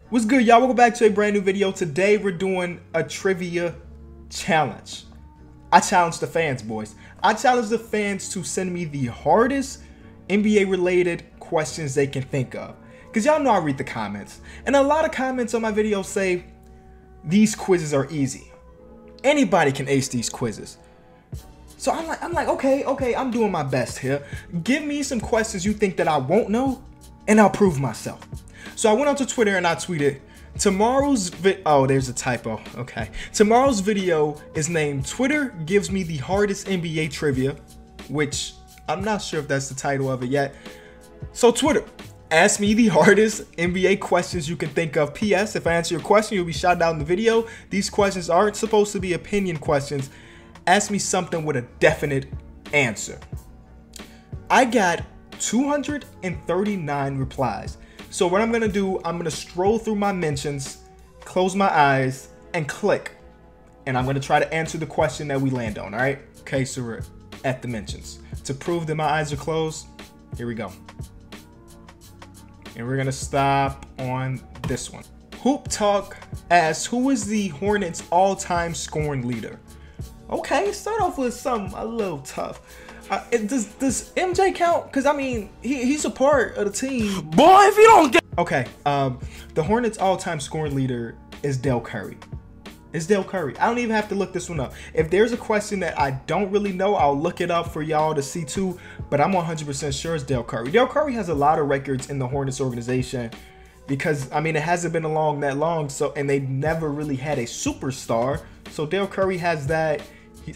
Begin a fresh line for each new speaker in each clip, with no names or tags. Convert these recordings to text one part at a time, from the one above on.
What's good, y'all? Welcome back to a brand new video. Today we're doing a trivia challenge. I challenge the fans, boys. I challenge the fans to send me the hardest NBA related questions they can think of. Because y'all know I read the comments. And a lot of comments on my videos say these quizzes are easy. Anybody can ace these quizzes. So I'm like, okay, I'm doing my best here. Give me some questions you think that I won't know, and I'll prove myself. So I went onto Twitter and I tweeted, oh, there's a typo, okay. Tomorrow's video is named Twitter Gives Me the Hardest NBA Trivia, which I'm not sure if that's the title of it yet. So Twitter, ask me the hardest NBA questions you can think of. P.S. If I answer your question, you'll be shouted out in the video. These questions aren't supposed to be opinion questions. Ask me something with a definite answer. I got 239 replies. So what I'm gonna do, I'm gonna scroll through my mentions, close my eyes, and click. And I'm gonna try to answer the question that we land on, all right? Okay, so we're at the mentions. To prove that my eyes are closed, here we go. And we're gonna stop on this one. Hoop Talk asks, who is the Hornets' all-time scoring leader? Okay, start off with something a little tough. Does MJ count? Because I mean, he's a part of the team. Boy, if you don't get... Okay, the Hornets' all-time scoring leader is Dell Curry. It's Dell Curry. I don't even have to look this one up. If there's a question that I don't really know, I'll look it up for y'all to see too. But I'm 100% sure it's Dell Curry. Dell Curry has a lot of records in the Hornets organization because, I mean, it hasn't been along that long. So, and they never really had a superstar. So Dell Curry has that.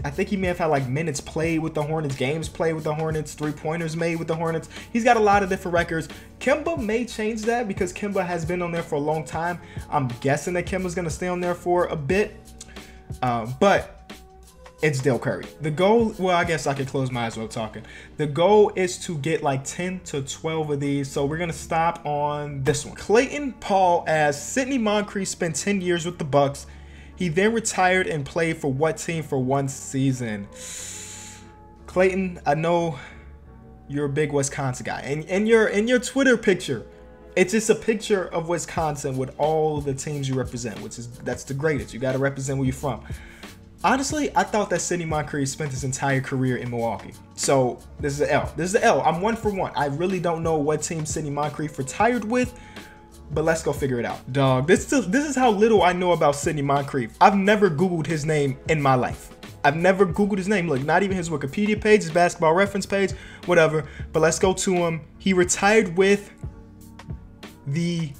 I think he may have had like minutes played with the Hornets, games played with the Hornets, three-pointers made with the Hornets. He's got a lot of different records. Kemba may change that because Kemba has been on there for a long time. I'm guessing that Kemba's going to stay on there for a bit. But it's Dell Curry. The goal, well, I guess I could close my eyes while talking. The goal is to get like 10 to 12 of these. So we're going to stop on this one. Clayton Paul asks, Sidney Moncrief spent 10 years with the Bucks. He then retired and played for what team for one season? Clayton, I know you're a big Wisconsin guy. And in your Twitter picture, it's just a picture of Wisconsin with all the teams you represent, that's the greatest. You got to represent where you're from. Honestly, I thought that Sidney Moncrief spent his entire career in Milwaukee. So this is an L. This is the L. I'm 1 for 1. I really don't know what team Sidney Moncrief retired with. But let's go figure it out. Dog, this is how little I know about Sidney Moncrief. I've never Googled his name in my life. I've never Googled his name. Look, not even his Wikipedia page, his basketball reference page, whatever. But let's go to him. He retired with the...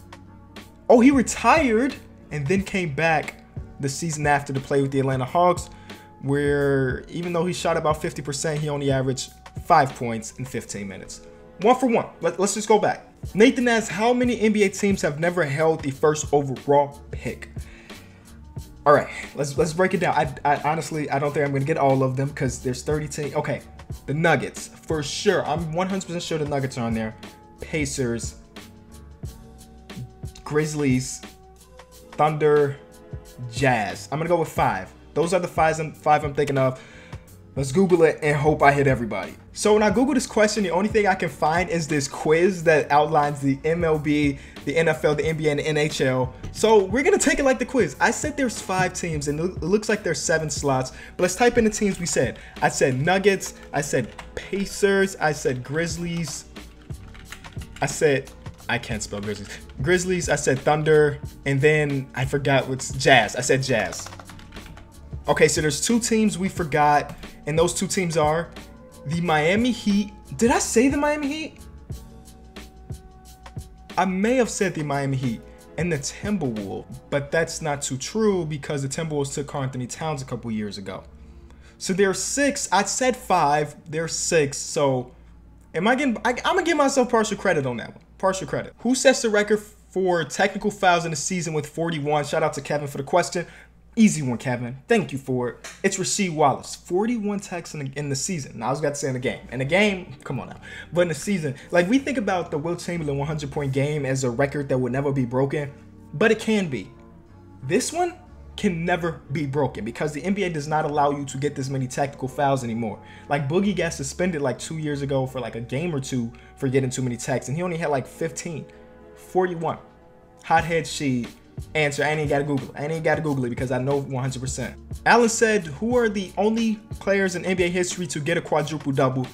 Oh, he retired and then came back the season after to play with the Atlanta Hawks, where even though he shot about 50%, he only averaged 5 points in 15 minutes. 1 for 1. Let's just go back. Nathan asks, how many NBA teams have never held the first overall pick? All right, let's break it down. I honestly, I don't think I'm going to get all of them because there's 30 teams. Okay, the Nuggets, for sure. I'm 100% sure the Nuggets are on there. Pacers, Grizzlies, Thunder, Jazz. I'm going to go with 5. Those are the five I'm thinking of. Let's Google it and hope I hit everybody. So when I Google this question, the only thing I can find is this quiz that outlines the MLB, the NFL, the NBA, and the NHL. So we're going to take it like the quiz. I said there's 5 teams and it looks like there's 7 slots. But let's type in the teams we said. I said Nuggets. I said Pacers. I said Grizzlies. I can't spell Grizzlies. Grizzlies. I said Thunder. And then I forgot what's Jazz. I said Jazz. Okay, so there's 2 teams we forgot. And those 2 teams are the Miami Heat. Did I say the Miami Heat? I may have said the Miami Heat and the Timberwolves, but that's not too true because the Timberwolves took Karl-Anthony Towns a couple years ago. So there's 6. I said 5. There's 6. So I'm gonna give myself partial credit on that one. Partial credit. Who sets the record for technical fouls in the season with 41? Shout out to Kevin for the question. Easy one, Kevin. Thank you for it. It's Rasheed Wallace. 41 techs in the season. Now, I was about to say in the game. In the game, come on now. But in the season, like we think about the Wilt Chamberlain 100-point game as a record that would never be broken, but it can be. This one can never be broken because the NBA does not allow you to get this many technical fouls anymore. Like Boogie got suspended like 2 years ago for like a game or two for getting too many techs, and he only had like 15. 41. hothead sheet answer. I ain't gotta Google it because I know 100%. Alan said, who are the only players in NBA history to get a quadruple double?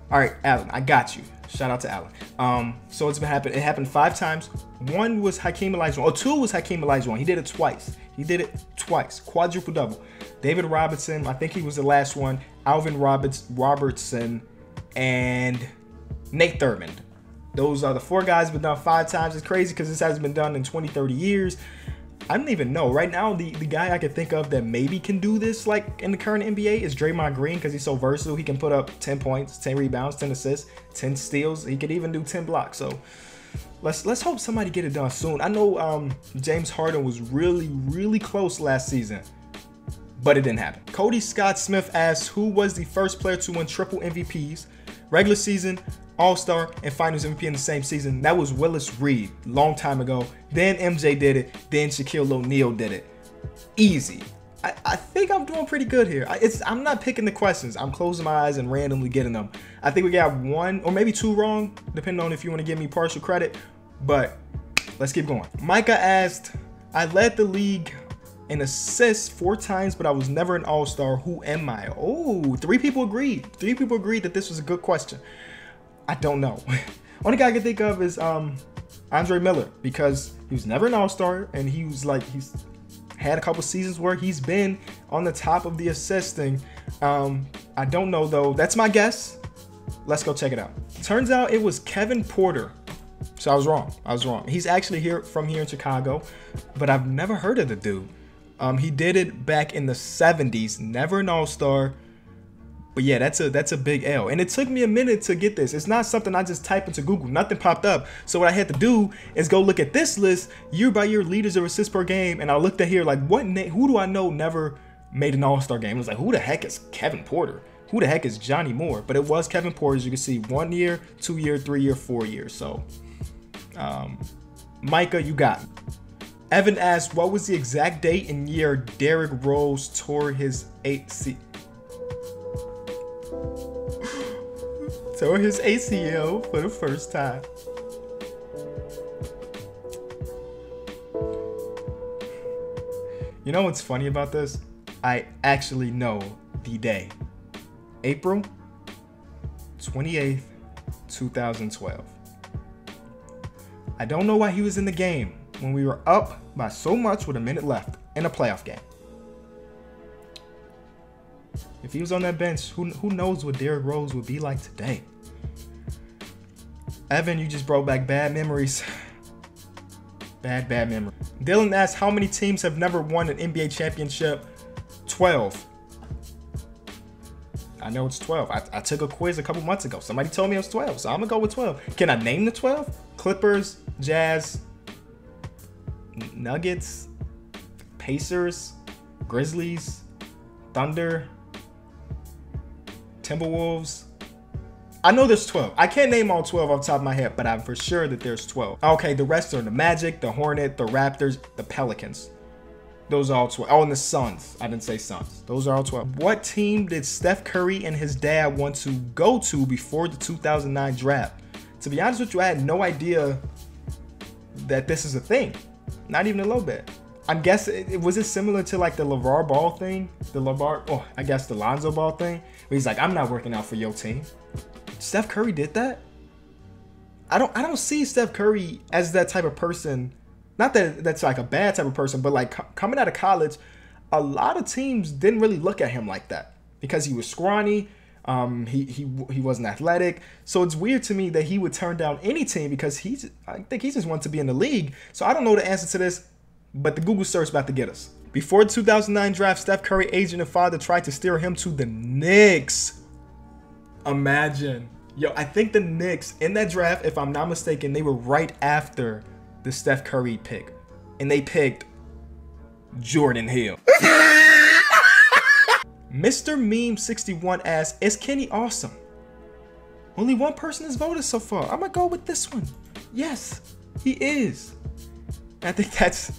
All right, Alan, I got you. Shout out to Alan. So it's been happening. It happened 5 times. 1 was Hakeem Olajuwon. Or 2 was Hakeem Olajuwon. He did it twice. Quadruple double. David Robinson, I think he was the last one. Alvin Robertson, and Nate Thurmond. Those are the 4 guys been done 5 times. It's crazy because this hasn't been done in 20, 30 years. I don't even know. Right now, the guy I can think of that maybe can do this like in the current NBA is Draymond Green, because he's so versatile. He can put up 10 points, 10 rebounds, 10 assists, 10 steals. He could even do 10 blocks. So let's hope somebody get it done soon. I know James Harden was really close last season, but it didn't happen. Cody Scott Smith asks, who was the first player to win triple MVPs, regular season, All-Star, and Finals MVP in the same season? That was Willis Reed, long time ago. Then MJ did it. Then Shaquille O'Neal did it. Easy. I think I'm doing pretty good here. I'm not picking the questions. I'm closing my eyes and randomly getting them. I think we got 1 or maybe 2 wrong, depending on if you want to give me partial credit. But let's keep going. Micah asked, I led the league in assists 4 times, but I was never an All-Star. Who am I? Oh, 3 people agreed. 3 people agreed that this was a good question. I don't know. Only guy I can think of is Andre Miller, because he was never an All-Star, and he's had a couple seasons where he's been on the top of the assisting. I don't know though. That's my guess. Let's go check it out. Turns out it was Kevin Porter. So I was wrong. He's actually from here in Chicago, but I've never heard of the dude. He did it back in the 70s, never an All-Star. But yeah, that's a big L. And it took me a minute to get this. It's not something I just type into Google. Nothing popped up. So what I had to do is go look at this list, year by year leaders of assists per game. And I looked at here like, who do I know never made an All-Star game? It was like, who the heck is Kevin Porter? Who the heck is Johnny Moore? But it was Kevin Porter, as you can see, 1 year, 2 year, 3 year, 4 years. So Micah, you got it. Evan asked, what was the exact date and year Derrick Rose tore his ACL for the first time? You know what's funny about this? I actually know the day. April 28th, 2012. I don't know why he was in the game when we were up by so much with a minute left in a playoff game. If he was on that bench, who knows what Derrick Rose would be like today? Evan, you just brought back bad memories. Bad memory. Dylan asked, how many teams have never won an NBA championship? 12. I know it's 12. I took a quiz a couple months ago. Somebody told me it was 12, so I'm going to go with 12. Can I name the 12? Clippers, Jazz, Nuggets, Pacers, Grizzlies, Thunder, Timberwolves. I know there's 12. I can't name all 12 off the top of my head, but I'm for sure that there's 12. Okay, the rest are the Magic, the Hornets, the Raptors, the Pelicans. Those are all 12. Oh, and the Suns. I didn't say Suns. Those are all 12. What team did Steph Curry and his dad want to go to before the 2009 draft? To be honest with you, I had no idea that this is a thing. Not even a little bit. I'm guessing, was it similar to like the LeVar Ball thing? I guess the Lonzo Ball thing? Where he's like, I'm not working out for your team. Steph Curry did that? I don't see Steph Curry as that type of person. Not that that's like a bad type of person, but like coming out of college, a lot of teams didn't really look at him like that because he was scrawny. He wasn't athletic. So it's weird to me that he would turn down any team because I think he just wants to be in the league. So I don't know the answer to this, but the Google search about to get us. Before the 2009 draft, Steph Curry agent and father tried to steer him to the Knicks. Imagine. Yo, I think the Knicks in that draft, if I'm not mistaken, they were right after the Steph Curry pick. And they picked Jordan Hill. Mr. Meme 61 asks, is Kenny awesome? Only one person has voted so far. I'm gonna go with this one. Yes, he is. I think that's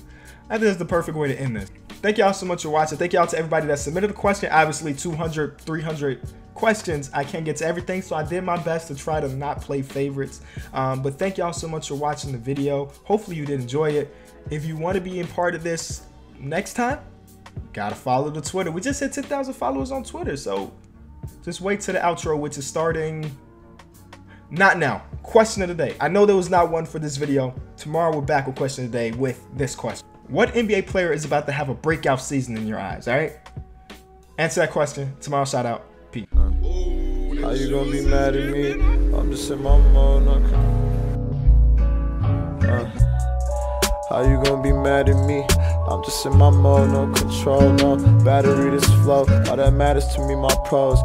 the perfect way to end this. Thank y'all so much for watching. Thank y'all to everybody that submitted a question. Obviously 200, 300 questions. I can't get to everything, so I did my best to try to not play favorites. But thank y'all so much for watching the video. Hopefully you did enjoy it. If you want to be a part of this next time, gotta follow the Twitter. We just hit 10,000 followers on Twitter, so just wait till the outro, which is starting not now. Question of the day. I know there was not one for this video. Tomorrow we're back with question of the day with this question. What NBA player is about to have a breakout season in your eyes? All right, answer that question tomorrow. Shout out. Peace.
How you gonna be mad at me? I'm just in my mode. How you gonna be mad at me? I'm just in my mode, no control, no battery, this flow. All that matters to me, my pros.